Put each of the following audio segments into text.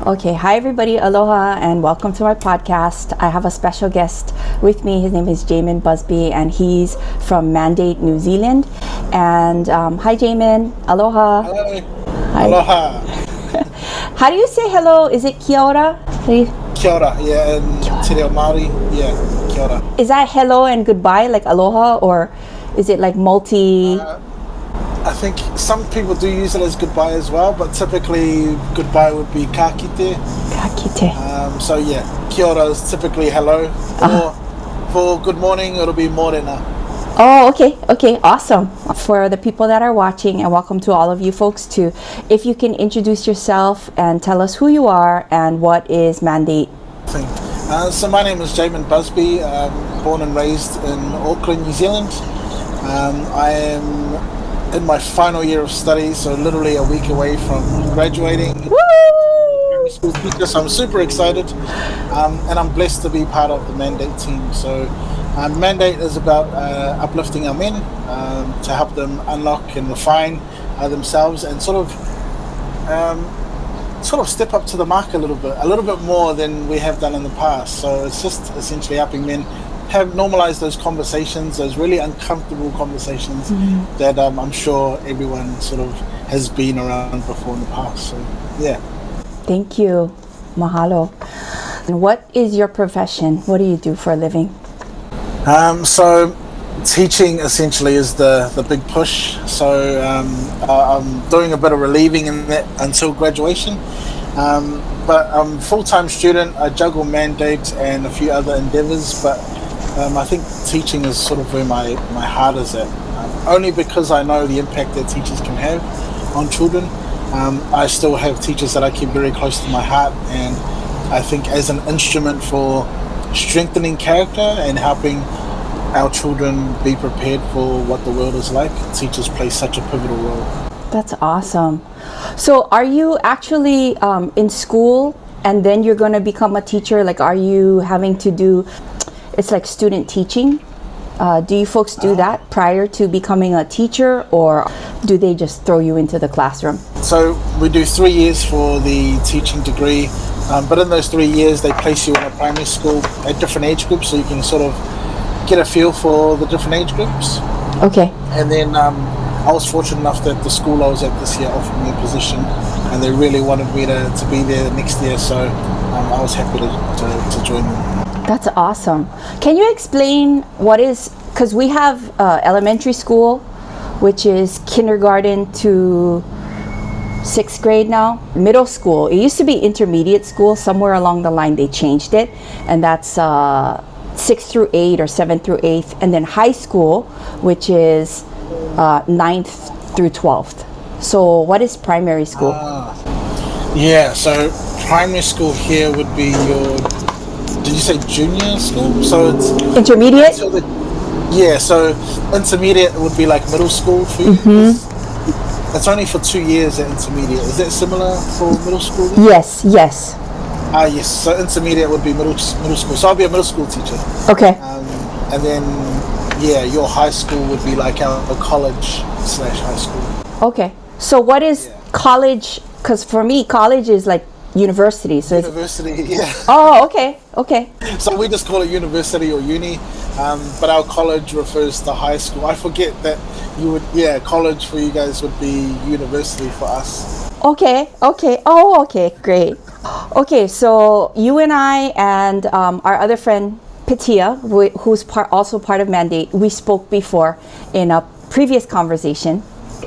Okay, hi everybody, aloha and welcome to my podcast. I have a special guest with me. His name is JAEMEN BUSBY and he's from Mandate, New Zealand. And hi JAEMEN, aloha. Hello. Hi. Aloha. How do you say hello? Is it kia ora? Kia ora, yeah, and Te Reo Maori, yeah, kia ora. Is that hello and goodbye like aloha, or is it like multi? I think some people do use it as goodbye as well, but typically goodbye would be ka kite. Ka kite. So yeah, kia ora is typically hello. For good morning, it'll be morena. Oh, okay, awesome. For the people that are watching, and welcome to all of you folks too, if you can introduce yourself and tell us who you are and what is Mandate. So my name is JAEMEN BUSBY, born and raised in Auckland, New Zealand. I am in my final year of study, so literally a week away from graduating. Woo! School teacher, so I'm super excited, and I'm blessed to be part of the Mandate team. So Mandate is about uplifting our men to help them unlock and refine themselves and sort of step up to the mark a little bit more than we have done in the past. So it's just essentially helping men have normalized those conversations, those really uncomfortable conversations that I'm sure everyone sort of has been around before in the past. So yeah. Thank you. Mahalo. And what is your profession? What do you do for a living? So teaching essentially is the big push. So I'm doing a bit of relieving in that until graduation. But I'm a full-time student. I juggle Mandate and a few other endeavors, but I think teaching is sort of where my heart is at. Only because I know the impact that teachers can have on children. I still have teachers that I keep very close to my heart, and I think as an instrument for strengthening character and helping our children be prepared for what the world is like, teachers play such a pivotal role. That's awesome. So are you actually in school and then you're going to become a teacher? Like, are you having to do, it's like student teaching? Do you folks do that prior to becoming a teacher, or do they just throw you into the classroom? So we do 3 years for the teaching degree, but in those 3 years they place you in a primary school at different age groups, so you can sort of get a feel for the different age groups. Okay. And then I was fortunate enough that the school I was at this year offered me a position, and they really wanted me to be there next year, so I was happy to join them. That's awesome. Can you explain what is, because we have elementary school, which is kindergarten to 6th grade now. Middle school, it used to be intermediate school. Somewhere along the line they changed it, and that's 6th through 8 or 7th through 8th. And then high school, which is 9th through 12th. So what is primary school? Yeah, so primary school here would be your, did you say junior school? So it's intermediate? So intermediate would be like middle school for you. It's only for 2 years at intermediate. Is that similar for middle school then? Yes. Yes, so intermediate would be middle school. So I'll be a middle school teacher. Okay. And then, yeah, your high school would be like a college/high school. Okay. So what is college? Because for me, college is like university. So university, yeah. Oh, okay. So we just call it university or uni, but our college refers to high school. I forget that college for you guys would be university for us. Okay. Oh, okay, great. Okay, so you and I and our other friend Patia, who's also part of Mandate, we spoke before in a previous conversation,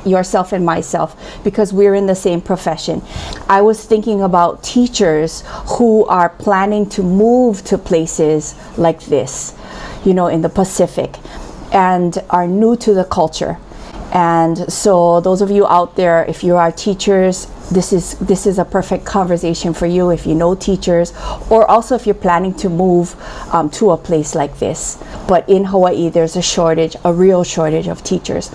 yourself and myself, because we're in the same profession. I was thinking about teachers who are planning to move to places like this, in the Pacific, and are new to the culture. And so those of you out there, if you are teachers, this is a perfect conversation for you if you know teachers, or also if you're planning to move to a place like this. But in Hawaii, there's a real shortage of teachers.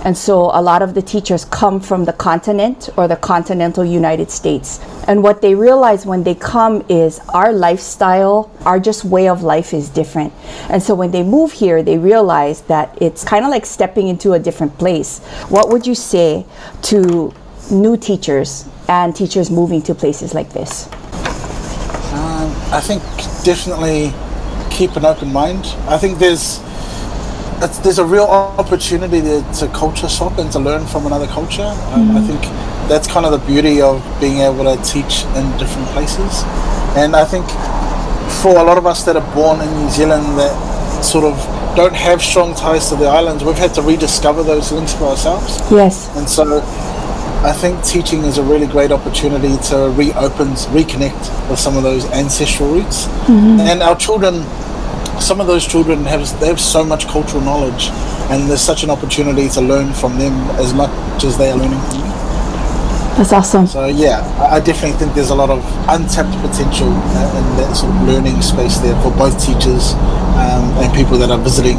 And so a lot of the teachers come from the continent or the continental United States. And what they realize when they come is our lifestyle, our just way of life is different. And so when they move here, they realize that it's kind of like stepping into a different place. What would you say to new teachers and teachers moving to places like this? I think definitely keep an open mind. I think there's a real opportunity there to culture swap and to learn from another culture. I think that's kind of the beauty of being able to teach in different places. And I think for a lot of us that are born in New Zealand that sort of don't have strong ties to the islands, we've had to rediscover those links for ourselves. Yes. And so I think teaching is a really great opportunity to reconnect with some of those ancestral roots. And our children, some of those children have so much cultural knowledge, and there's such an opportunity to learn from them as much as they are learning from you. That's awesome. So yeah, I definitely think there's a lot of untapped potential in that sort of learning space there for both teachers and people that are visiting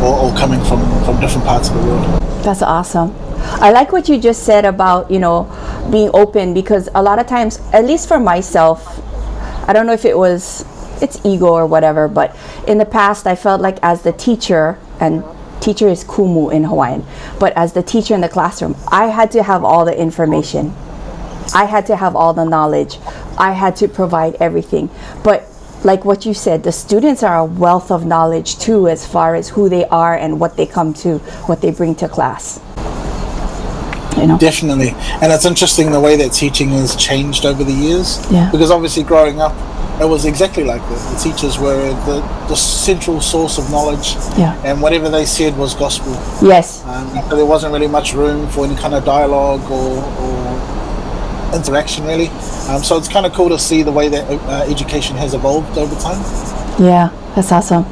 or coming from different parts of the world. That's awesome. I like what you just said about, being open, because a lot of times, at least for myself, I don't know if it's ego or whatever, but in the past I felt like as the teacher, and teacher is kumu in Hawaiian, but as the teacher in the classroom, I had to have all the information. I had to have all the knowledge. I had to provide everything. But like what you said, the students are a wealth of knowledge too, as far as who they are and what they come to, what they bring to class. Definitely. And it's interesting the way that teaching has changed over the years. Yeah. Because obviously growing up, it was exactly like that. The teachers were the central source of knowledge, and whatever they said was gospel. Yes. So there wasn't really much room for any kind of dialogue or interaction, really. So it's kind of cool to see the way that education has evolved over time. Yeah, that's awesome.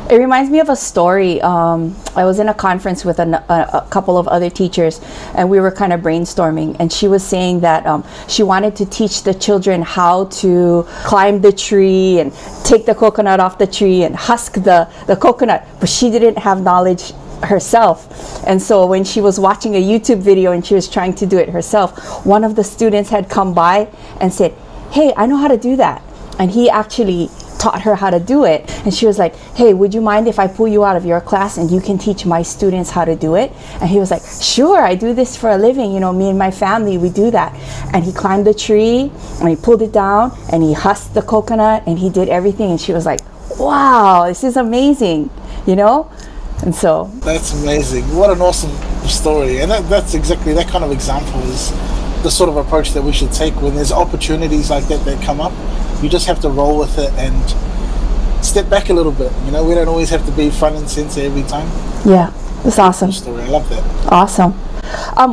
It reminds me of a story. I was in a conference with a couple of other teachers, and we were kind of brainstorming, and she was saying that she wanted to teach the children how to climb the tree and take the coconut off the tree and husk the coconut, but she didn't have knowledge herself. And so when she was watching a YouTube video and she was trying to do it herself, one of the students had come by and said, "Hey, I know how to do that." And he actually taught her how to do it, and she was like, "Hey, would you mind if I pull you out of your class and you can teach my students how to do it?" And he was like, "Sure, I do this for a living, me and my family, we do that." And he climbed the tree and he pulled it down and he husked the coconut and he did everything, and she was like, "Wow, this is amazing," and so that's amazing. What an awesome story. And that's exactly that kind of example is the sort of approach that we should take when there's opportunities like that come up. You just have to roll with it and step back a little bit. We don't always have to be front and center every time. Yeah, that's awesome. Story. I love that. Awesome.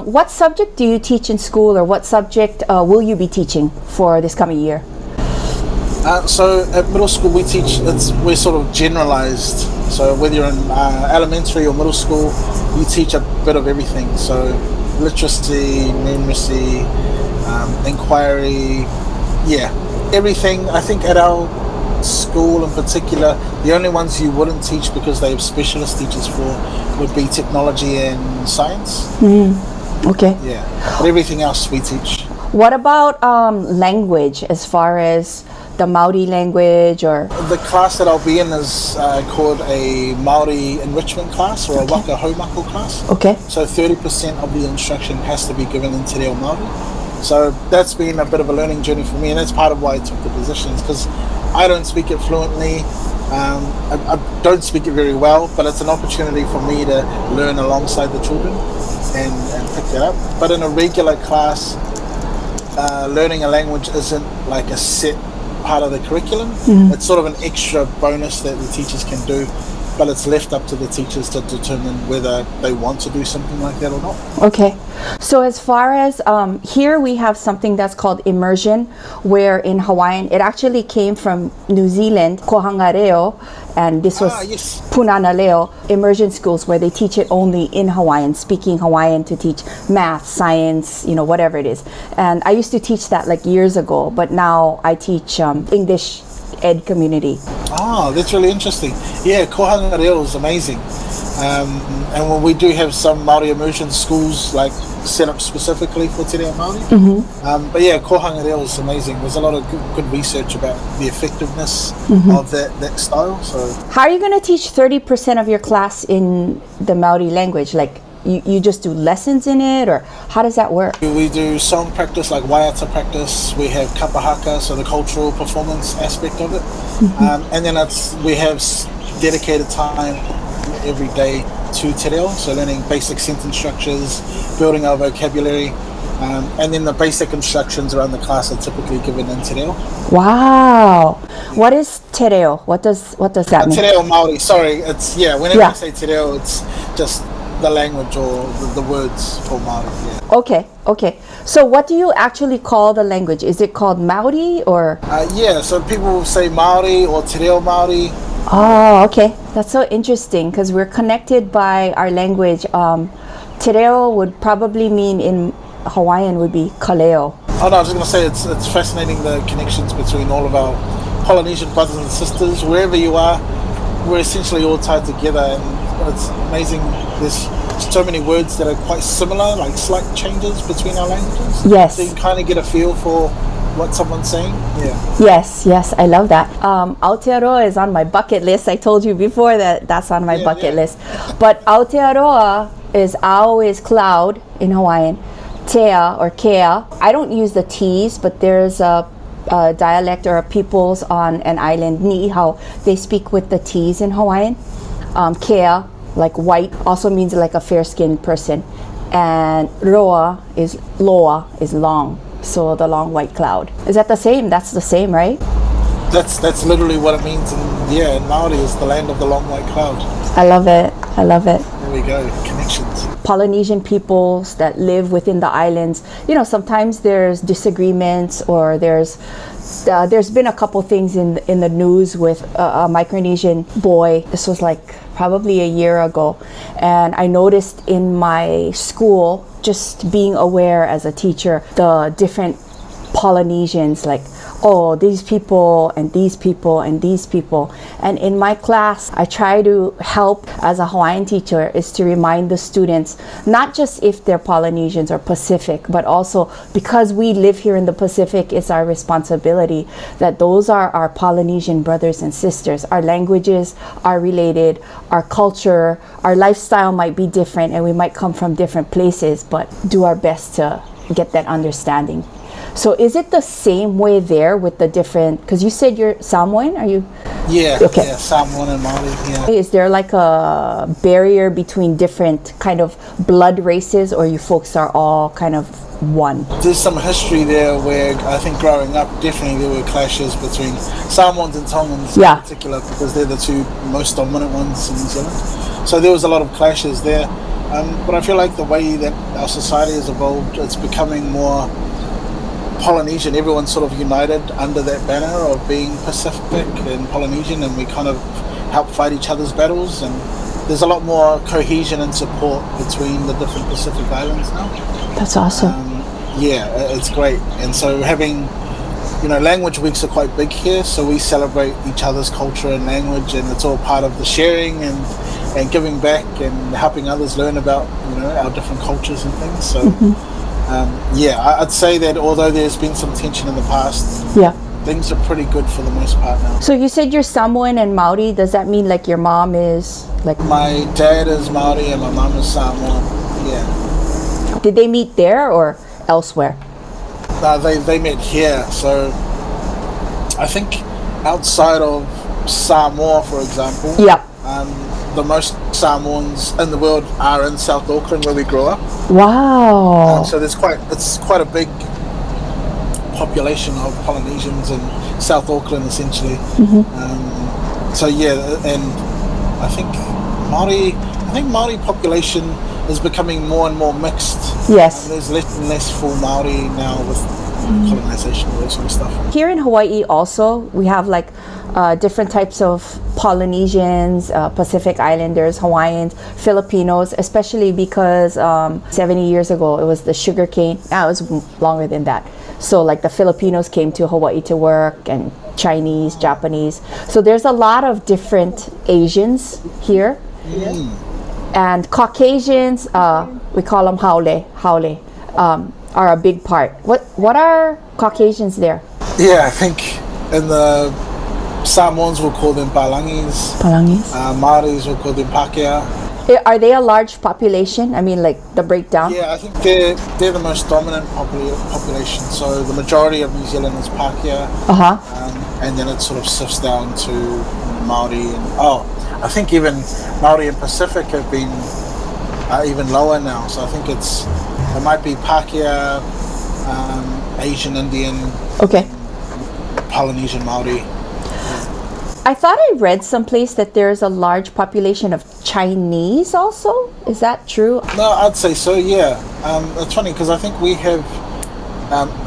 What subject do you teach in school, or what subject will you be teaching for this coming year? So at middle school we're sort of generalized. So whether you're in elementary or middle school, you teach a bit of everything. So literacy, numeracy, inquiry, everything. I think at our school in particular, the only ones you wouldn't teach because they have specialist teachers for would be technology and science. Okay. Yeah, but everything else we teach. What about language, as far as the Maori language, or? The class that I'll be in is called a Maori enrichment class, or a waka haumako class. Okay. So 30% of the instruction has to be given in te reo Maori. So that's been a bit of a learning journey for me, and that's part of why I took the positions, because I don't speak it fluently. I don't speak it very well, but it's an opportunity for me to learn alongside the children and pick that up. But in a regular class, learning a language isn't like a set part of the curriculum. It's sort of an extra bonus that the teachers can do, but it's left up to the teachers to determine whether they want to do something like that or not. Okay. So as far as here we have something that's called immersion, where in Hawaiian, it actually came from New Zealand, Kohanga Reo, and this was Punana Leo, immersion schools where they teach it only in Hawaiian, speaking Hawaiian to teach math, science, whatever it is. And I used to teach that like years ago, but now I teach English ed community. That's really interesting. Yeah, Kohanga Reo is amazing. And when we do have some Maori immersion schools like set up specifically for te reo Maori. But yeah, Kohanga Reo is amazing. There's a lot of good research about the effectiveness of that style. So how are you going to teach 30% of your class in the Maori language? Like you just do lessons in it, or how does that work? We do song practice, like waiata practice. We have kapahaka, so the cultural performance aspect of it. And then we have dedicated time every day to te reo, so learning basic sentence structures, building our vocabulary, and then the basic instructions around the class are typically given in te reo. Wow. What is te reo? What does that mean? Te reo Maori, sorry, it's, whenever I say te reo, it's just the language or the words for Maori. Okay. So what do you actually call the language? Is it called Maori or? So people say Maori or te reo Maori. Oh, okay. That's so interesting because we're connected by our language. Te reo would probably mean in Hawaiian would be kaleo. Oh no, I was just going to say it's fascinating, the connections between all of our Polynesian brothers and sisters. Wherever you are, we're essentially all tied together, and it's amazing. There's so many words that are quite similar, like slight changes between our languages. Yes. So you can kind of get a feel for what someone's saying. Yes, I love that. Aotearoa is on my bucket list. I told you before that's on my bucket list. But Aotearoa is Ao is cloud in Hawaiian. Tea or kea. I don't use the T's, but there's a dialect or a peoples on an island, Ni'ihau. They speak with the T's in Hawaiian. Kea, like white, also means like a fair-skinned person. And loa is long. So the long white cloud. Is that the same? That's the same, right? That's literally what it means. And Maori is the land of the long white cloud. I love it. There we go, connections. Polynesian peoples that live within the islands, sometimes there's disagreements, or there's been a couple things in the news with a Micronesian boy. This was like probably a year ago, and I noticed in my school, just being aware as a teacher, the different Polynesians, like, oh, these people and these people and these people. And in my class, I try to help as a Hawaiian teacher is to remind the students, not just if they're Polynesians or Pacific, but also because we live here in the Pacific, it's our responsibility that those are our Polynesian brothers and sisters. Our languages are related, our culture, our lifestyle might be different, and we might come from different places, but do our best to get that understanding. So is it the same way there with the different, because you said you're Samoan, are you? Okay. Samoan and Maori, Is there like a barrier between different kind of blood races, or you folks are all kind of one? There's some history there where I think growing up, definitely there were clashes between Samoans and Tongans in particular, because they're the two most dominant ones in New Zealand. So there was a lot of clashes there. But I feel like the way that our society has evolved, it's becoming more Polynesian. Everyone's sort of united under that banner of being Pacific and Polynesian, and we kind of help fight each other's battles, and there's a lot more cohesion and support between the different Pacific islands now. That's awesome. It's great. And so having, language weeks are quite big here, so we celebrate each other's culture and language, and it's all part of the sharing and giving back and helping others learn about, our different cultures and things. So I'd say that although there's been some tension in the past, things are pretty good for the most part now. So you said you're Samoan and Maori. Does that mean like your mom is like? My dad is Maori and my mom is Samoan. Yeah. Did they meet there or elsewhere? They met here. So I think outside of Samoa, for example, the most Samoans in the world are in South Auckland, where we grew up. Wow. So it's quite a big population of Polynesians in South Auckland, essentially. And I think Maori population is becoming more and more mixed. Yes. There's less and less full Maori now with colonization and all that sort of stuff. Here in Hawaii also, we have like different types of Polynesians, Pacific Islanders, Hawaiians, Filipinos, especially because 70 years ago it was the sugar cane. Now it was longer than that. So like the Filipinos came to Hawaii to work, and Chinese, Japanese. So there's a lot of different Asians here. And Caucasians, we call them haole, are a big part. What are Caucasians there? I think in the Samoans we'll call them Palangis. Palangis. Maoris we'll call them Pākehā. Are they a large population? I mean, like the breakdown? Yeah, I think they're the most dominant population. So the majority of New Zealand is Pākehā, and then it sort of sifts down to Maori and I think even Maori and Pacific have been even lower now. So I think it might be Pākehā, Asian Indian, Okay. Polynesian Maori. I thought I read someplace that there's a large population of Chinese also. Is that true? No, I'd say so, yeah. It's funny because I think we have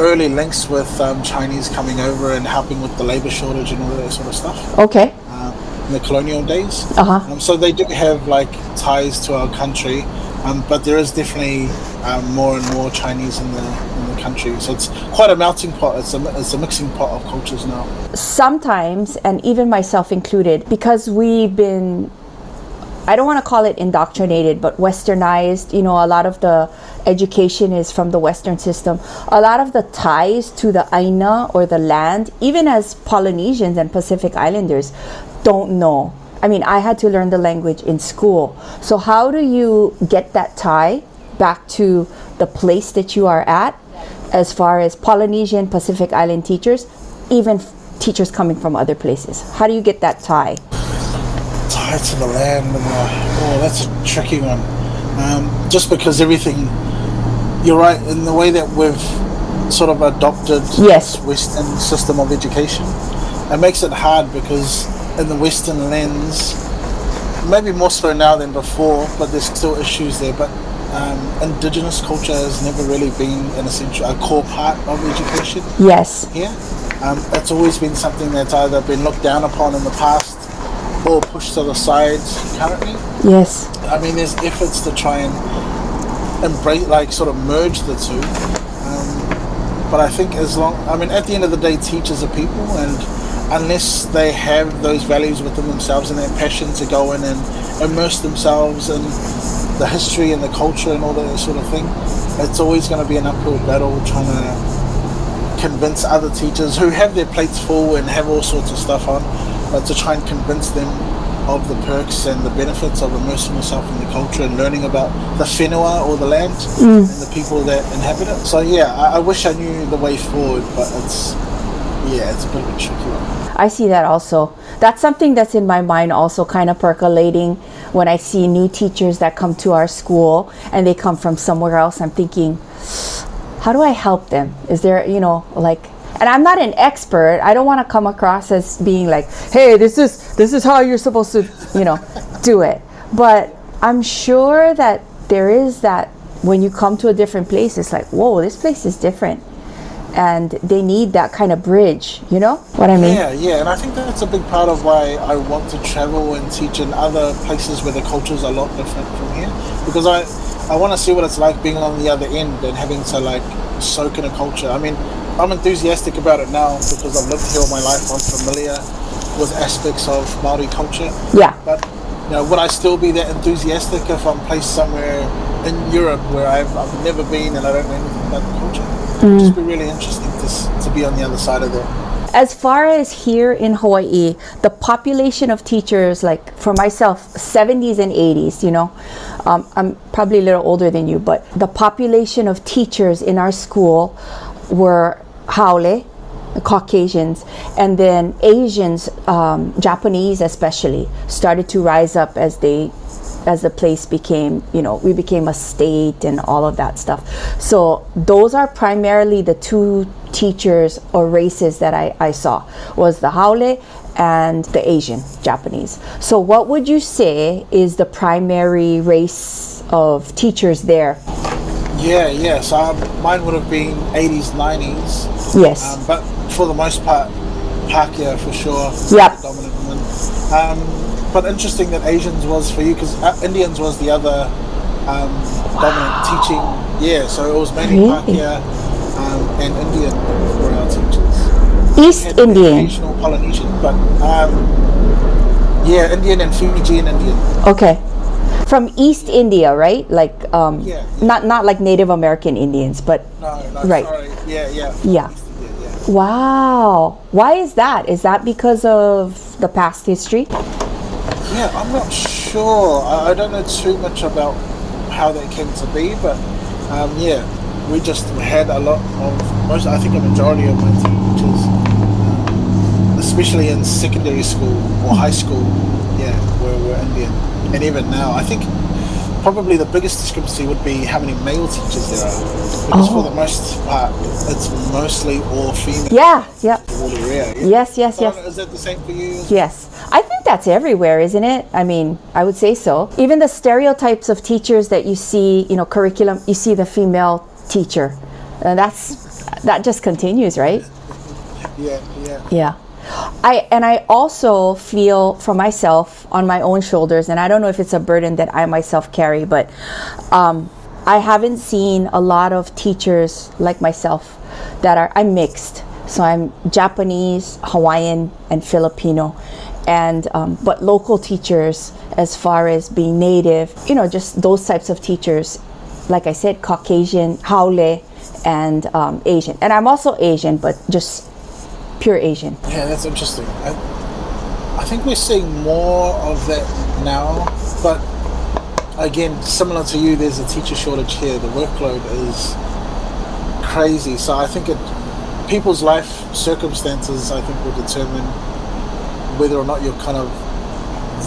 early links with Chinese coming over and helping with the labor shortage and all that sort of stuff. Okay. In the colonial days. So they do have like ties to our country, but there is definitely more and more Chinese in the country. So it's quite a melting pot. It's a mixing pot of cultures now. Sometimes, and even myself included, because we've been, I don't want to call it indoctrinated, but westernized. You know, a lot of the education is from the Western system. A lot of the ties to the Aina or the land, even as Polynesians and Pacific Islanders, don't know. I mean, I had to learn the language in school. So how do you get that tie back to the place that you are at, as far as Polynesian, Pacific Island teachers, even teachers coming from other places? How do you get that tie? Tie to the land, that's a tricky one. Just because everything, you're right, in the way that we've sort of adopted this Western system of education, it makes it hard because in the Western lens, maybe more so now than before, but there's still issues there. But Indigenous culture has never really been a core part of education. Yes. Here, it's always been something that's either been looked down upon in the past or pushed to the sides currently. Yes. I mean, there's efforts to try and embrace, like, sort of merge the two. But I think at the end of the day, teachers are people, and unless they have those values within themselves and that passion to go in and immerse themselves in the history and the culture and all that sort of thing, it's always going to be an uphill battle trying to convince other teachers who have their plates full and have all sorts of stuff on, but to try and convince them of the perks and the benefits of immersing yourself in the culture and learning about the whenua or the land and the people that inhabit it. So yeah, I wish I knew the way forward, but it's a bit of a tricky one. I see that also. That's something that's in my mind also, kind of percolating when I see new teachers that come to our school and they come from somewhere else. I'm thinking, how do I help them? Is there, and I'm not an expert. I don't want to come across as being like, hey, this is how you're supposed to, do it. But I'm sure that there is that when you come to a different place, it's like, whoa, this place is different. And they need that kind of bridge, you know what I mean? Yeah, and I think that's a big part of why I want to travel and teach in other places where the culture's a lot different from here. Because I want to see what it's like being on the other end and having to soak in a culture. I mean, I'm enthusiastic about it now because I've lived here all my life. I'm familiar with aspects of Maori culture. Yeah. But would I still be that enthusiastic if I'm placed somewhere in Europe where I've never been and I don't know anything about the culture? It'd just be really interesting to be on the other side of that. As far as here in Hawaii, the population of teachers, like for myself, 70s and 80s, I'm probably a little older than you, but the population of teachers in our school were haole, Caucasians, and then Asians, Japanese especially, started to rise up as the place became, we became a state and all of that stuff. So those are primarily the two teachers or races that I saw, was the haole and the Asian, Japanese. So what would you say is the primary race of teachers there? Yeah. So mine would have been 80s, 90s. Yes. But for the most part, Pākehā for sure. Yep. The dominant one. But interesting that Asians was for you, because Indians was the other dominant teaching. Yeah, so it was mainly Pākehā and Indian were our teachers. East Indian. Occasional Polynesian, but Indian and Fijian Indian. Okay. From East India, right? Like not like Native American Indians, but no, right. Sorry. Yeah. Yeah. Wow. Why is that? Is that because of the past history? Yeah, I'm not sure. sure. I don't know too much about how that came to be, but yeah, we just had a lot of I think a majority of my teachers, especially in secondary school or high school, yeah, were Indian. And even now, I think probably the biggest discrepancy would be how many male teachers there are, because for the most part, it's mostly all female. Yeah, yeah. Really rare. Yeah. Yes. Is that the same for you? Yes. I think that's everywhere, isn't it? I mean, I would say so. Even the stereotypes of teachers that you see, curriculum, you see the female teacher. And that just continues, right? Yeah. I also feel for myself on my own shoulders, and I don't know if it's a burden that I myself carry, but I haven't seen a lot of teachers like myself I'm mixed. So I'm Japanese, Hawaiian, and Filipino. And but local teachers, as far as being native, just those types of teachers, like I said, Caucasian, Haole, and Asian. And I'm also Asian, but just pure Asian. Yeah, that's interesting. I think we're seeing more of that now, but again, similar to you, there's a teacher shortage here. The workload is crazy. So I think people's life circumstances, I think, will determine whether or not you're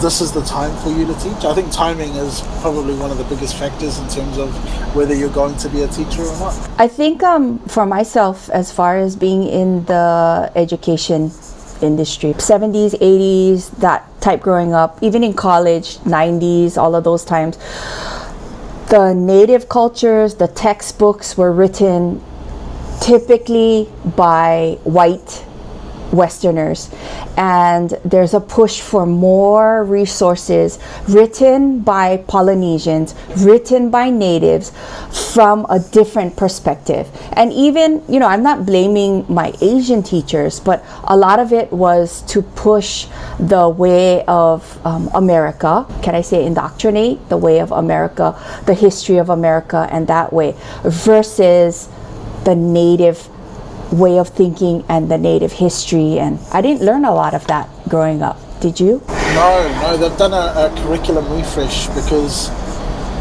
this is the time for you to teach. I think timing is probably one of the biggest factors in terms of whether you're going to be a teacher or not. I think for myself, as far as being in the education industry, 70s, 80s, that type growing up, even in college, 90s, all of those times, the native cultures, the textbooks were written typically by white Westerners, and there's a push for more resources written by Polynesians, written by natives from a different perspective. And even, I'm not blaming my Asian teachers, but a lot of it was to push the way of America. Can I say indoctrinate the way of America, the history of America, and that way, versus the native way of thinking and the native history. And I didn't learn a lot of that growing up. Did you? No, they've done a curriculum refresh, because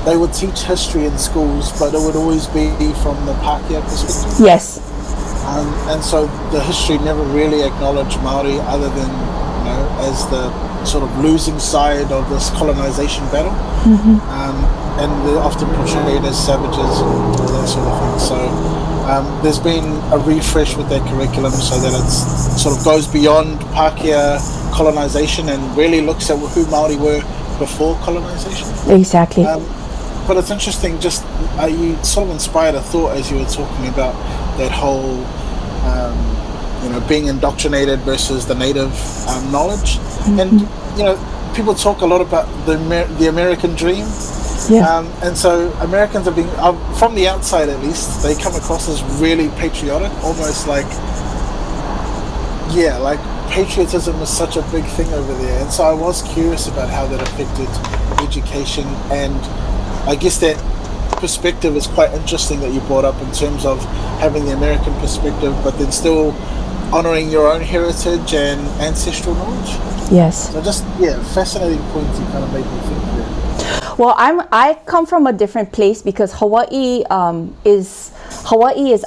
they would teach history in schools, but it would always be from the Pākehā perspective. Yes. And so the history never really acknowledged Maori other than, as the sort of losing side of this colonization battle. And they're often portrayed as savages and that sort of thing. So there's been a refresh with their curriculum so that it sort of goes beyond Pākehā colonization and really looks at who Maori were before colonization. Exactly. But it's interesting, you sort of inspired a thought as you were talking about that whole, being indoctrinated versus the native knowledge. And, people talk a lot about the American dream. Yeah. And so Americans have been, from the outside at least, they come across as really patriotic, almost like patriotism is such a big thing over there. And so I was curious about how that affected education, and I guess that perspective is quite interesting that you brought up in terms of having the American perspective, but then still honoring your own heritage and ancestral knowledge. Yes. So fascinating point you kind of made me think there. Well, I come from a different place, because Hawaii is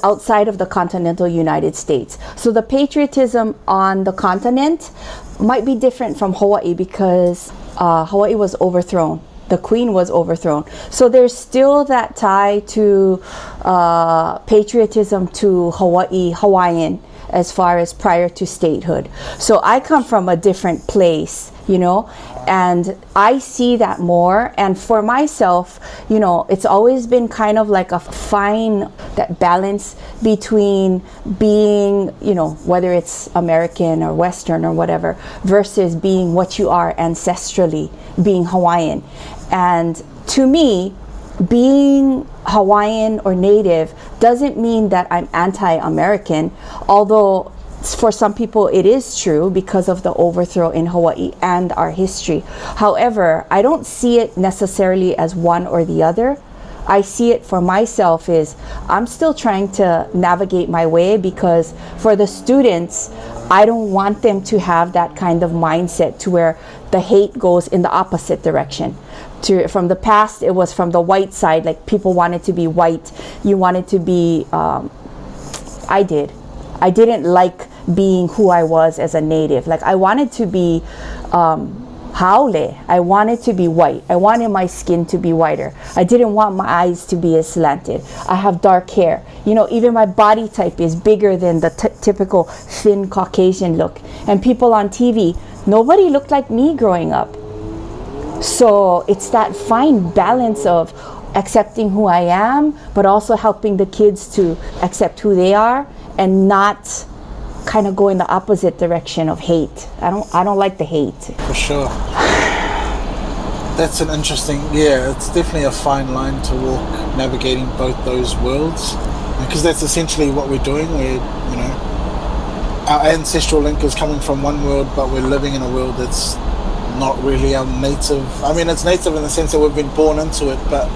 outside of the continental United States. So the patriotism on the continent might be different from Hawaii, because Hawaii was overthrown. The Queen was overthrown. So there's still that tie to patriotism to Hawaiian, as far as prior to statehood. So I come from a different place, and I see that more. And for myself, it's always been kind of like a fine, that balance between being, whether it's American or Western or whatever, versus being what you are ancestrally, being Hawaiian. And to me, being Hawaiian or native doesn't mean that I'm anti-American, although for some people it is true because of the overthrow in Hawaii and our history. However, I don't see it necessarily as one or the other. I see it for myself is I'm still trying to navigate my way, because for the students, I don't want them to have that kind of mindset to where the hate goes in the opposite direction. From the past, it was from the white side, like people wanted to be white. You wanted to be, I didn't like being who I was as a native. Like I wanted to be haole. I wanted to be white. I wanted my skin to be whiter. I didn't want my eyes to be as slanted. I have dark hair. You know, even my body type is bigger than the typical thin Caucasian look. And people on TV, nobody looked like me growing up. So it's that fine balance of accepting who I am, but also helping the kids to accept who they are and not kind of go in the opposite direction of hate. I don't like the hate. For sure. That's an interesting, it's definitely a fine line to walk, navigating both those worlds, because that's essentially what we're doing. We're, our ancestral link is coming from one world, but we're living in a world that's not really our native. I mean, it's native in the sense that we've been born into it, but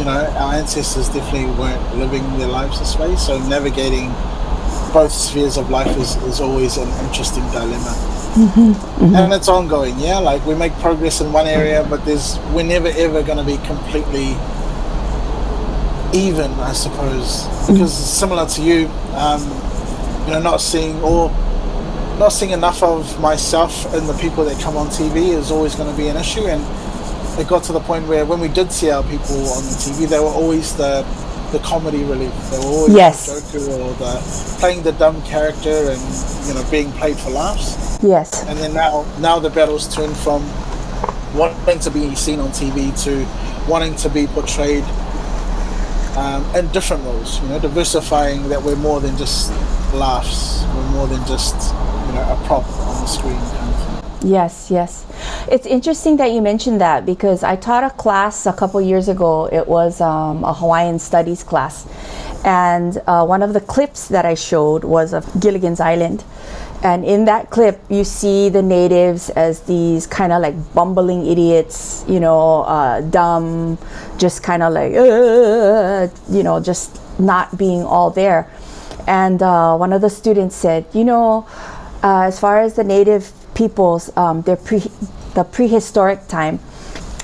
our ancestors definitely weren't living their lives this way. So navigating both spheres of life is always an interesting dilemma. And it's ongoing. Like we make progress in one area, but we're never ever going to be completely even, I suppose, because similar to you, not seeing enough of myself and the people that come on TV is always going to be an issue. And it got to the point where when we did see our people on the TV, they were always the comedy relief. They were always the joker or playing the dumb character and being played for laughs. Yes. And then now the battle's turned from wanting to be seen on TV to wanting to be portrayed in different roles. Diversifying that we're more than just laughs. We're more than just a prop on the screen kind of thing. Yes. It's interesting that you mentioned that, because I taught a class a couple years ago. It was a Hawaiian studies class, and one of the clips that I showed was of Gilligan's Island. And in that clip, you see the natives as these kind of like bumbling idiots, dumb, just kind of like, just not being all there. And one of the students said, as far as the native peoples, the prehistoric time,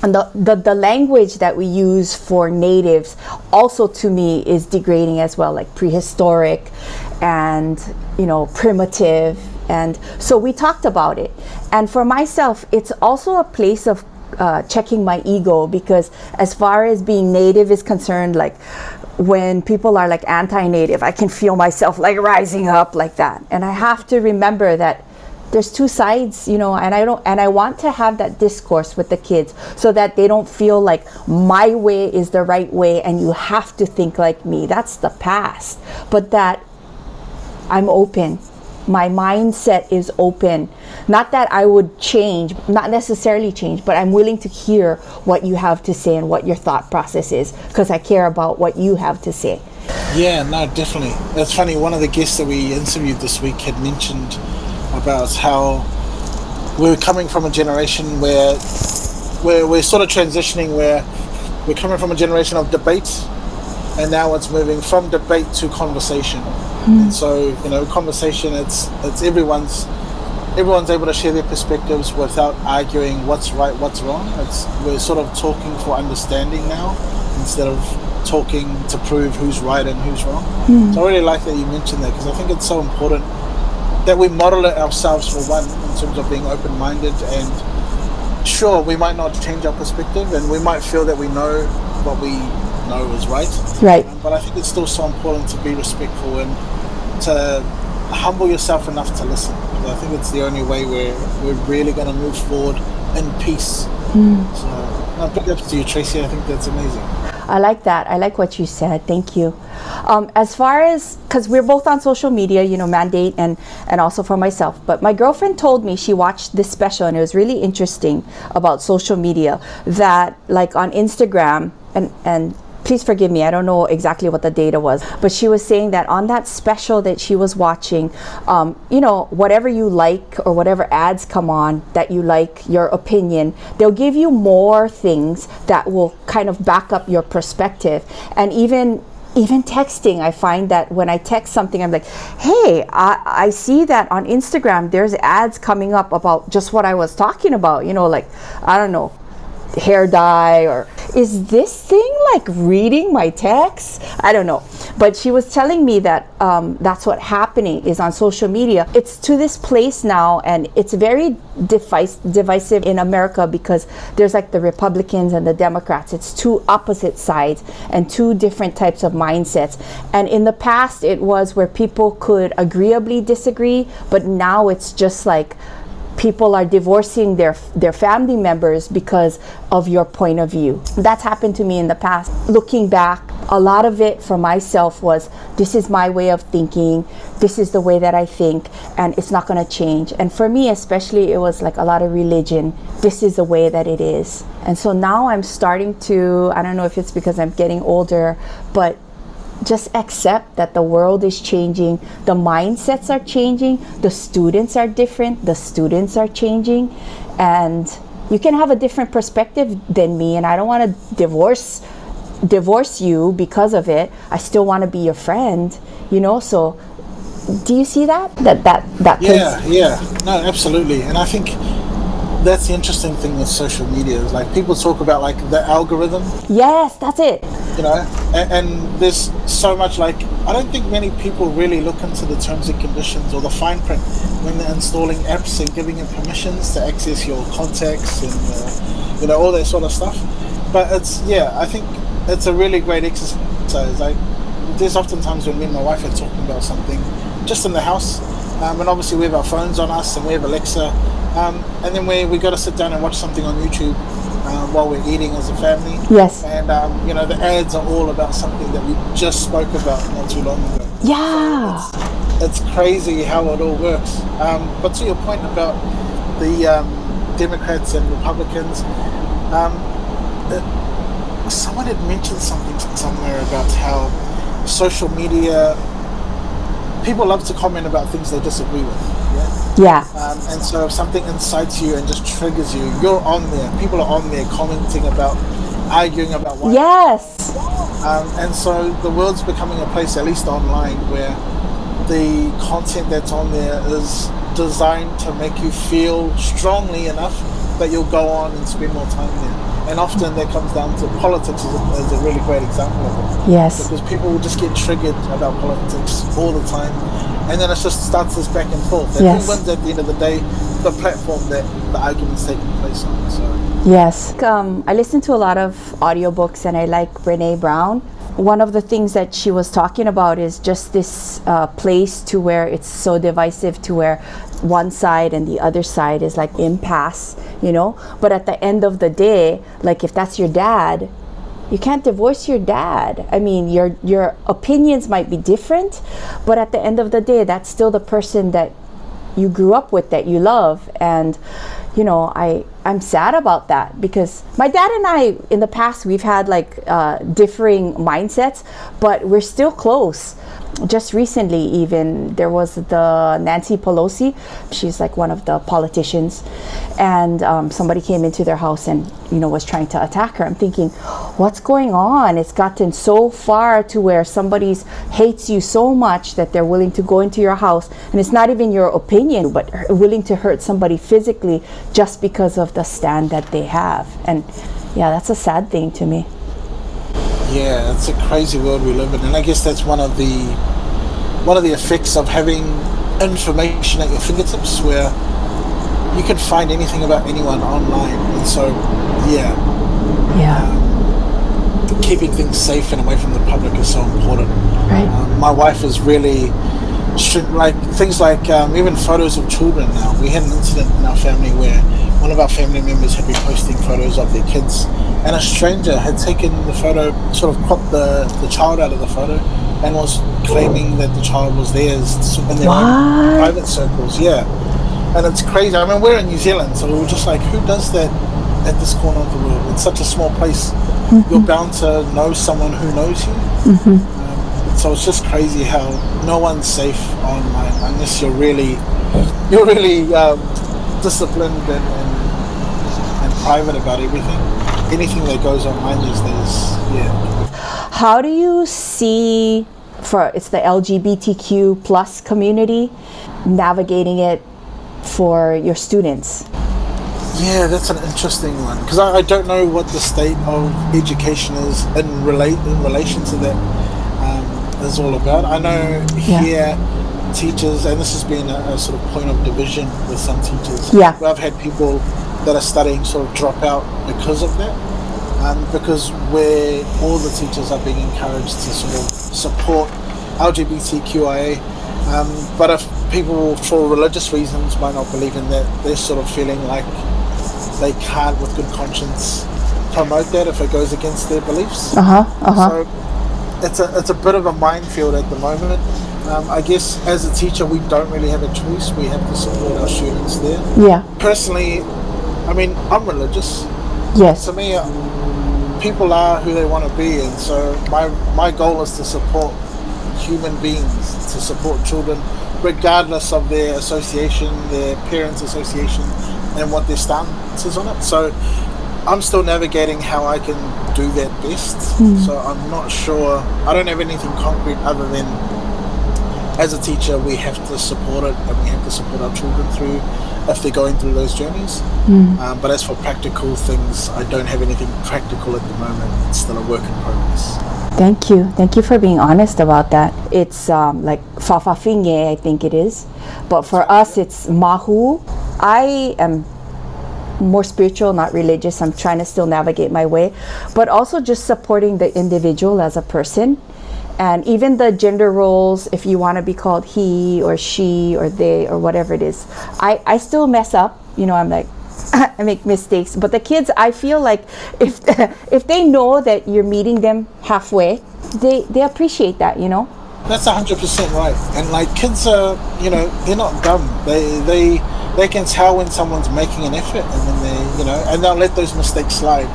and the language that we use for natives also to me is degrading as well, like prehistoric and primitive. And so we talked about it. And for myself, it's also a place of checking my ego, because as far as being native is concerned, like when people are like anti-native, I can feel myself like rising up like that. And I have to remember that there's two sides, and I want to have that discourse with the kids so that they don't feel like my way is the right way and you have to think like me. That's the past. But that I'm open. My mindset is open. Not that I would change, not necessarily change, but I'm willing to hear what you have to say and what your thought process is, because I care about what you have to say. Yeah, no, definitely. It's funny, one of the guests that we interviewed this week had mentioned about how we're coming from a generation where we're sort of transitioning, where we're coming from a generation of debate, and now it's moving from debate to conversation. And so, conversation, it's everyone's able to share their perspectives without arguing what's right, what's wrong. We're sort of talking for understanding now instead of talking to prove who's right and who's wrong. So I really like that you mentioned that, because I think it's so important that we model it ourselves, for one, in terms of being open-minded. And sure, we might not change our perspective, and we might feel that we know what we know is right. But I think it's still so important to be respectful and to humble yourself enough to listen. Because I think it's the only way we're really going to move forward in peace. So, big ups to you, Tracie. I think that's amazing. I like that. I like what you said. Thank you. As far as, because we're both on social media, Mandate and also for myself, but my girlfriend told me she watched this special and it was really interesting about social media, that like on Instagram, and please forgive me, I don't know exactly what the data was, but she was saying that on that special that she was watching, whatever you like or whatever ads come on that you like, your opinion, they'll give you more things that will kind of back up your perspective. And even even texting, I find that when I text something, I'm like, hey, I see that on Instagram there's ads coming up about just what I was talking about, like, I don't know, hair dye, or is this thing like reading my text? I don't know. But she was telling me that that's what happening is on social media. It's to this place now, and it's very divisive in America, because there's like the Republicans and the Democrats. It's two opposite sides and two different types of mindsets. And in the past, it was where people could agreeably disagree, but now it's just like people are divorcing their family members because of your point of view. That's happened to me in the past. Looking back, a lot of it for myself was, this is my way of thinking, this is the way that I think, and it's not going to change. And for me especially, it was like a lot of religion. This is the way that it is. And so now I'm starting to, I don't know if it's because I'm getting older, but just accept that the world is changing, the mindsets are changing, the students are different, the students are changing, and you can have a different perspective than me, and I don't want to divorce you because of it. I still want to be your friend, so do you see that yeah, no, absolutely. And I think that's the interesting thing with social media is like people talk about like the algorithm. Yes, that's it. And there's so much, like, I don't think many people really look into the terms and conditions or the fine print when they're installing apps and giving them permissions to access your contacts and all that sort of stuff. But I think it's a really great exercise. Like, there's often times when me and my wife are talking about something just in the house, and obviously we have our phones on us and we have Alexa, and then we got to sit down and watch something on YouTube while we're eating as a family. Yes. And the ads are all about something that we just spoke about not too long ago. Yeah. So it's crazy how it all works. But to your point about the Democrats and Republicans, someone had mentioned something somewhere about how social media, people love to comment about things they disagree with. Yeah. And so if something incites you and just triggers you, you're on there. People are on there commenting about, arguing about what. Yes. And so the world's becoming a place, at least online, where the content that's on there is designed to make you feel strongly enough that you'll go on and spend more time there. And often that comes down to politics is a really great example of it. Yes. Because people will just get triggered about politics all the time. And then it just starts this back and forth. And Yes. who wins at the end of the day? The platform that the argument's taking place on. So Yes. I listen to a lot of audiobooks, and I like Brene Brown. One of the things that she was talking about is just this place to where it's so divisive, to where one side and the other side is like impasse, But at the end of the day, like if that's your dad, you can't divorce your dad. I mean, your opinions might be different, but at the end of the day, that's still the person that you grew up with, that you love. And I'm sad about that, because my dad and I in the past, we've had like differing mindsets, but we're still close. Just recently, even, there was the Nancy Pelosi. She's like one of the politicians, and somebody came into their house and was trying to attack her. I'm thinking, what's going on? It's gotten so far to where somebody hates you so much that they're willing to go into your house, and it's not even your opinion, but willing to hurt somebody physically just because of the stand that they have. And yeah, that's a sad thing to me. yeah, it's a crazy world we live in, and I guess that's one of the effects of having information at your fingertips, where you can find anything about anyone online. And so keeping things safe and away from the public is so important. Right. My wife is really things like even photos of children now. We had an incident in our family where one of our family members had been posting photos of their kids, and a stranger had taken the photo, sort of cropped the child out of the photo, and was claiming that the child was theirs in their own private circles. Yeah. And it's crazy. I mean, we're in New Zealand, so we were just like, who does that at this corner of the world? It's such a small place. Mm-hmm. You're bound to know someone who knows you. Mm-hmm. So it's just crazy how no one's safe online unless you're really disciplined and private about everything. Anything that goes online these days, yeah. How do you see, it's the LGBTQ plus community, navigating it for your students? Yeah, that's an interesting one, because I don't know what the state of education is in relation to that is all about. I know here teachers, and this has been a sort of point of division with some teachers. Yeah. I've had people that are studying sort of drop out because of that, because where all the teachers are being encouraged to sort of support LGBTQIA, but if people for religious reasons might not believe in that, they're sort of feeling like they can't with good conscience promote that if it goes against their beliefs. So it's a bit of a minefield at the moment. I guess as a teacher we don't really have a choice. We have to support our students there. Yeah. Personally, I mean, I'm religious. Yes. To me, people are who they want to be, and so my goal is to support human beings, to support children regardless of their association, their parents' association, and what their stance is on it. So I'm still navigating how I can do that best. So I'm not sure. I don't have anything concrete other than, as a teacher, we have to support it, and we have to support our children through if they're going through those journeys. But as for practical things, I don't have anything practical at the moment. It's still a work in progress. Thank you for being honest about that. It's like fafafinge, I think it is, but for us it's mahu. I am more spiritual, not religious. I'm trying to still navigate my way, but also just supporting the individual as a person. And even the gender roles, if you want to be called he or she or they or whatever it is, I still mess up. I'm like, I make mistakes. But the kids, I feel like if they know that you're meeting them halfway, they appreciate that, That's 100% right. And like, kids are, they're not dumb. They can tell when someone's making an effort, and then and they'll let those mistakes slide.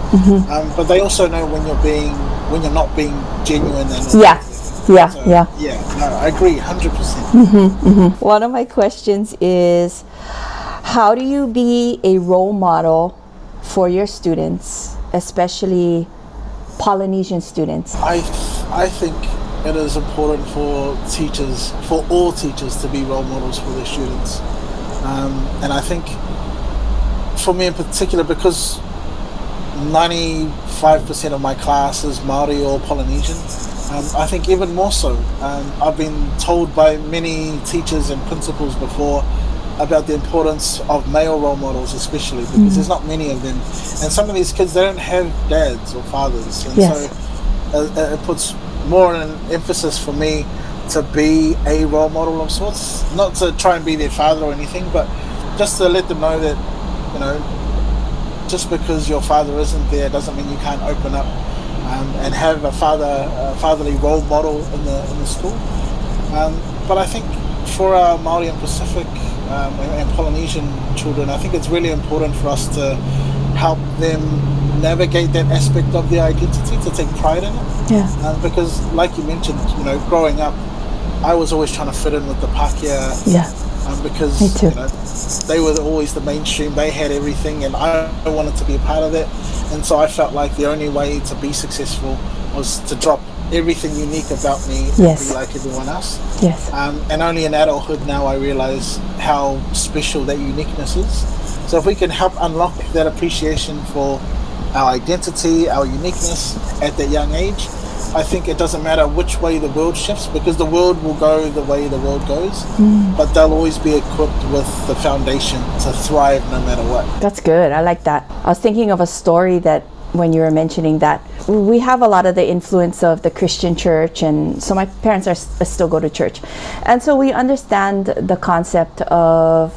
But they also know when you're not being genuine and Yeah, no, I agree 100%. One of my questions is, how do you be a role model for your students, especially Polynesian students? I think it is important for all teachers to be role models for their students. And I think for me in particular, because 95% of my class is Maori or Polynesian, I think even more so. I've been told by many teachers and principals before about the importance of male role models, especially because there's not many of them, and some of these kids, they don't have dads or fathers, and so it puts more an emphasis for me to be a role model of sorts, not to try and be their father or anything, but just to let them know that just because your father isn't there doesn't mean you can't open up and have a fatherly role model in the school. But I think for our Maori and Pacific and Polynesian children, I think it's really important for us to help them navigate that aspect of their identity, to take pride in it. Because like you mentioned, growing up, I was always trying to fit in with the Pākehā. Because they were always the mainstream, they had everything, and I wanted to be a part of that. And so I felt like the only way to be successful was to drop everything unique about me and be like everyone else. And only in adulthood now I realize how special that uniqueness is. So if we can help unlock that appreciation for our identity, our uniqueness at that young age, I think it doesn't matter which way the world shifts, because the world will go the way the world goes, but they'll always be equipped with the foundation to thrive no matter what. That's good. I like that. I was thinking of a story that when you were mentioning that, we have a lot of the influence of the Christian church, and so my parents still go to church, and so we understand the concept of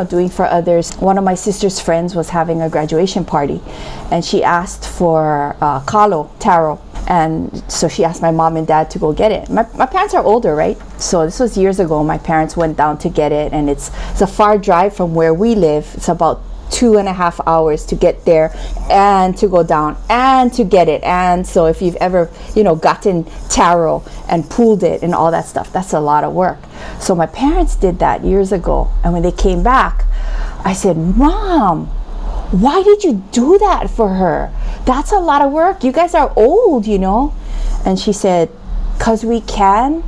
doing for others. One of my sister's friends was having a graduation party, and she asked for kalo taro, and so she asked my mom and dad to go get it. My parents are older, right? So this was years ago. My parents went down to get it, and it's a far drive from where we live. It's about 2.5 hours to get there and to go down and to get it. And so if you've ever gotten taro and pulled it and all that stuff, that's a lot of work. So my parents did that years ago, and when they came back, I said, Mom, why did you do that for her? That's a lot of work. You guys are old, And she said, "'Cause we can."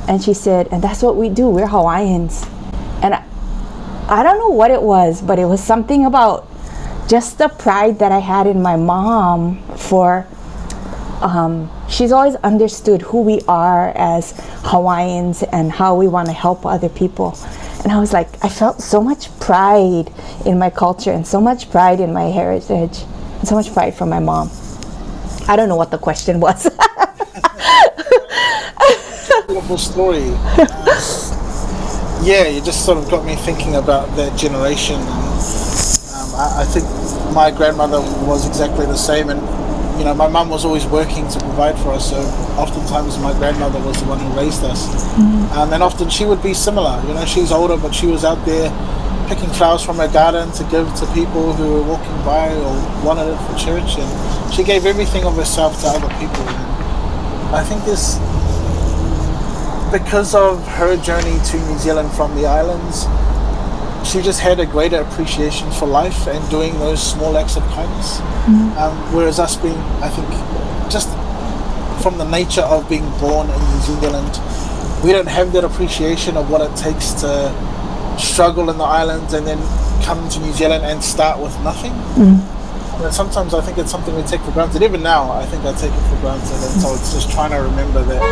And she said, "And that's what we do. We're Hawaiians." And I don't know what it was, but it was something about just the pride that I had in my mom for, she's always understood who we are as Hawaiians and how we want to help other people. And I was like, I felt so much pride in my culture and so much pride in my heritage and so much pride from my mom. I don't know what the question was. Beautiful story. Yeah, you just sort of got me thinking about that generation. I think my grandmother was exactly the same, and you know, my mum was always working to provide for us, so oftentimes my grandmother was the one who raised us. And often she would be similar. You know, she's older, but she was out there picking flowers from her garden to give to people who were walking by or wanted it for church, and she gave everything of herself to other people. And I think this, because of her journey to New Zealand from the islands, she just had a greater appreciation for life and doing those small acts of kindness. Whereas us being, I think, just from the nature of being born in New Zealand, we don't have that appreciation of what it takes to struggle in the islands and then come to New Zealand and start with nothing. And sometimes I think it's something we take for granted. Even now, I think I take it for granted. And so it's just trying to remember that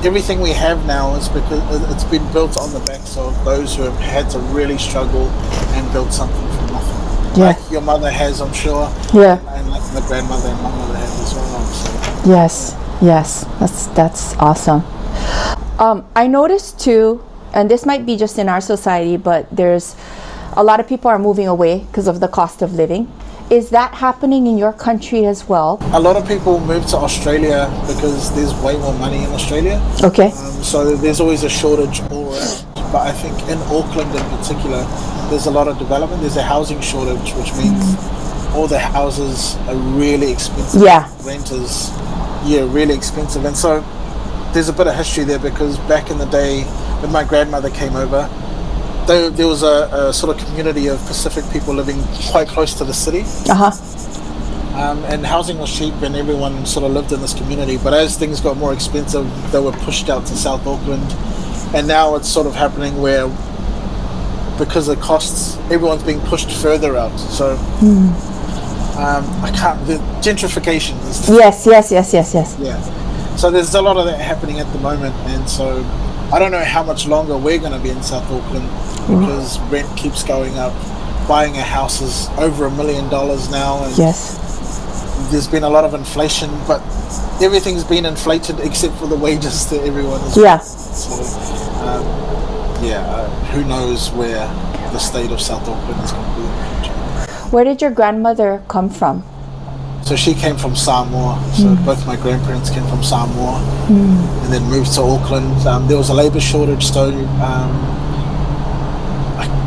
everything we have now is because it's been built on the backs of those who have had to really struggle and build something from nothing. Yeah. Like your mother has, I'm sure. Yeah. And like my grandmother and my mother have as well. So. Yes, that's awesome. I noticed too, and this might be just in our society, but there's a lot of people are moving away because of the cost of living. Is that happening in your country as well? A lot of people move to Australia because there's way more money in Australia. Okay. So there's always a shortage all around. But I think in Auckland in particular, there's a lot of development. There's a housing shortage, which means all the houses are really expensive. Yeah. Rent is, really expensive. And so there's a bit of history there because back in the day when my grandmother came over, there was a sort of community of Pacific people living quite close to the city. And housing was cheap and everyone sort of lived in this community. But as things got more expensive, they were pushed out to South Auckland. And now it's sort of happening where, because of costs, everyone's being pushed further out. So the gentrification is... Yes. Yeah. So there's a lot of that happening at the moment. And so I don't know how much longer we're going to be in South Auckland because rent keeps going up. Buying a house is over $1 million now. And there's been a lot of inflation, but everything's been inflated except for the wages that everyone is. Yeah. So, who knows where the state of South Auckland is going to be in the future. Where did your grandmother come from? So she came from Samoa. So both my grandparents came from Samoa and then moved to Auckland. There was a labour shortage, so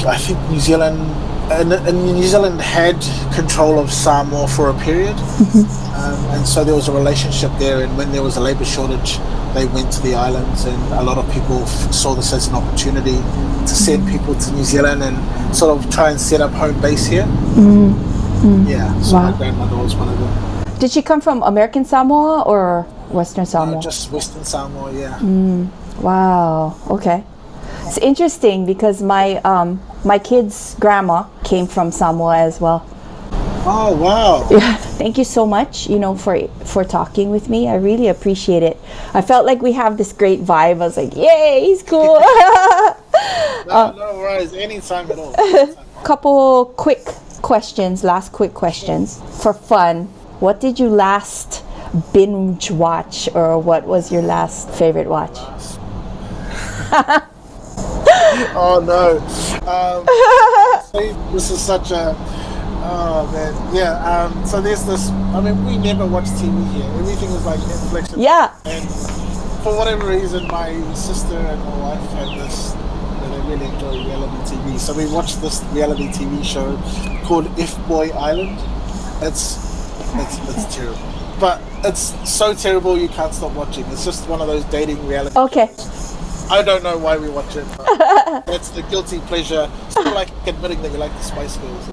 I think New Zealand had control of Samoa for a period, and so there was a relationship there. And when there was a labour shortage, they went to the islands, and a lot of people saw this as an opportunity to send people to New Zealand and sort of try and set up home base here. Yeah, so my grandmother was one of them. Did she come from American Samoa or Western Samoa? Just Western Samoa, yeah. Wow, okay. It's interesting because my kid's grandma came from Samoa as well. Oh, wow. Yeah. Thank you so much, for talking with me. I really appreciate it. I felt like we have this great vibe. I was like, yay, he's cool. No worries, anytime at all. Couple last quick questions for fun. What did you last binge watch, or what was your last favorite watch? Oh no. This is such a... Oh man, yeah. So there's this... we never watch TV here. Everything is like Netflix. Yeah. And for whatever reason, my sister and my wife have this... They really enjoy reality TV. So we watched this reality TV show called F-Boy Island. It's terrible. But it's so terrible you can't stop watching. It's just one of those dating reality shows. I don't know why we watch it, but it's the guilty pleasure. It's sort of like admitting that you like the Spice Girls.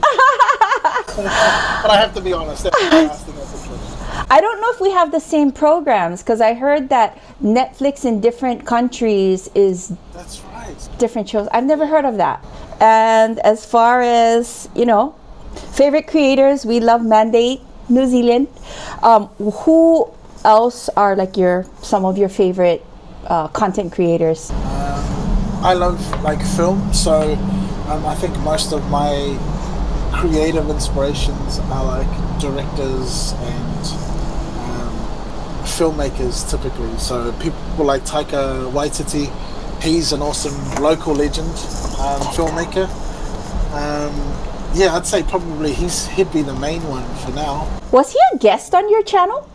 But I have to be honest. That's why I asked him that question. I don't know if we have the same programs, because I heard that Netflix in different countries is That's right. different shows. I've never heard of that. And as far as, favorite creators, we love Mandate New Zealand. Who else are like some of your favorite content creators? I love like film, so I think most of my creative inspirations are like directors and filmmakers typically. So people like Taika Waititi, he's an awesome local legend filmmaker. Yeah, I'd say probably he'd be the main one for now. Was he a guest on your channel?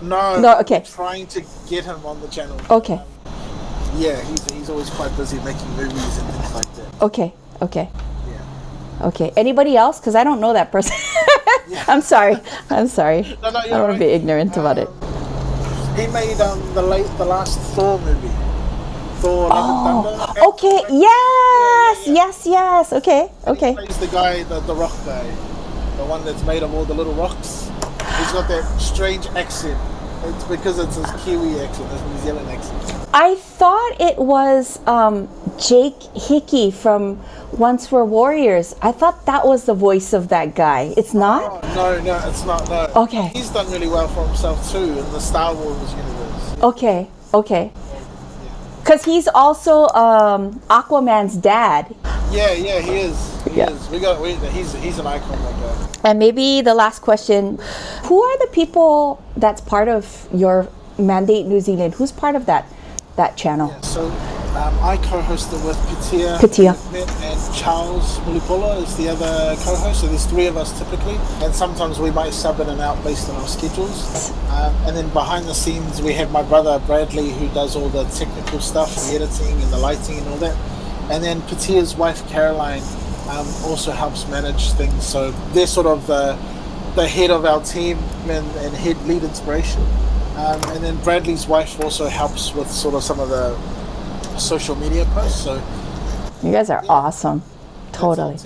No, okay. I'm trying to get him on the channel. Okay. Yeah, he's always quite busy making movies and things like that. Okay. Yeah. Okay. Anybody else? Because I don't know that person. Yeah. I'm sorry. No, I don't want to be ignorant about it. He made the last Thor movie. Thor: Love and Thunder. Okay. Yes. Okay. He plays the guy, the rock guy, the one that's made of all the little rocks. He's got that strange accent. It's because it's his Kiwi accent, his New Zealand accent. I thought it was Jake Hickey from Once Were Warriors. I thought that was the voice of that guy. It's not? Oh, no, it's not. No. Okay. He's done really well for himself too in the Star Wars universe. Okay. Because he's also Aquaman's dad. Yeah, he is. He is. He's an icon, that guy. And maybe the last question, who are the people that's part of your Mandate New Zealand? Who's part of that channel? Yeah, so I co-hosted with Patia. And Charles Mulipola is the other co-host. So there's three of us typically, and sometimes we might sub in and out based on our schedules. And then behind the scenes we have my brother Bradley, who does all the technical stuff, the editing and the lighting and all that. And then Patia's wife Caroline also helps manage things. So they're sort of the head of our team and head lead inspiration. And then Bradley's wife also helps with sort of some of the social media posts. So you guys are awesome. Totally.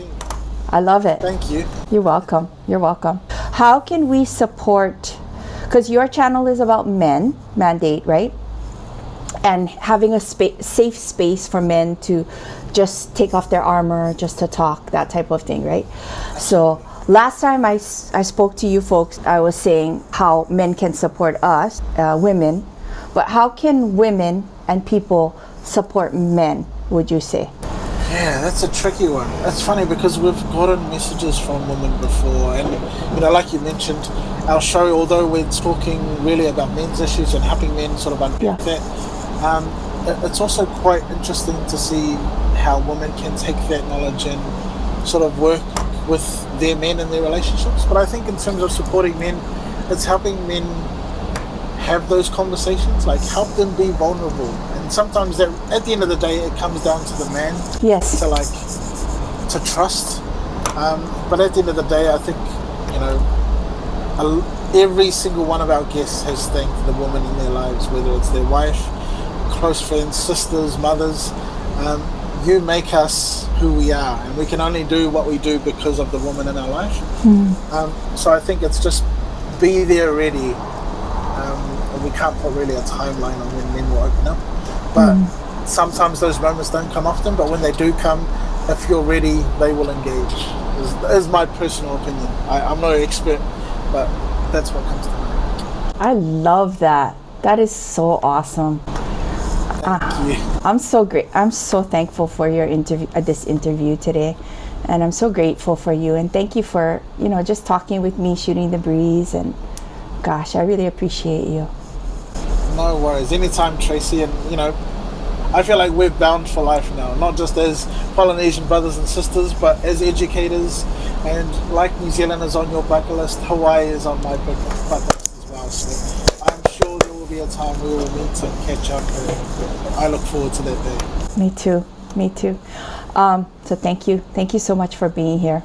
I love it. Thank you. You're welcome. How can we support, because your channel is about men, Mandate, right? And having a safe space for men to just take off their armor, just to talk, that type of thing, right? So last time I spoke to you folks, I was saying how men can support us, women, but how can women and people support men, would you say? Yeah, that's a tricky one. That's funny because we've gotten messages from women before, and like you mentioned, our show, although we're talking really about men's issues and helping men sort of unpack that, it's also quite interesting to see how women can take that knowledge and sort of work with their men in their relationships. But I think in terms of supporting men, it's helping men have those conversations, like help them be vulnerable. And sometimes at the end of the day, it comes down to the man to trust. But at the end of the day, I think every single one of our guests has thanked the woman in their lives, whether it's their wife, close friends, sisters, mothers. You make us who we are, and we can only do what we do because of the woman in our life. So I think it's just be there ready. We can't put really a timeline on when men will open up, but sometimes those moments don't come often, but when they do come, if you're ready, they will engage, is my personal opinion. I'm no expert, but that's what comes to mind. I love that. That is so awesome. Thank you. I'm so great. I'm so thankful for your interview, this interview today, and I'm so grateful for you. And thank you for just talking with me, shooting the breeze. And gosh, I really appreciate you. No worries. Anytime, Tracie. And I feel like we're bound for life now, not just as Polynesian brothers and sisters, but as educators. And like New Zealand is on your bucket list, Hawaii is on my bucket list as well. So I'm sure there will be a time we will meet and catch up, and I look forward to that day. Me too. So thank you so much for being here.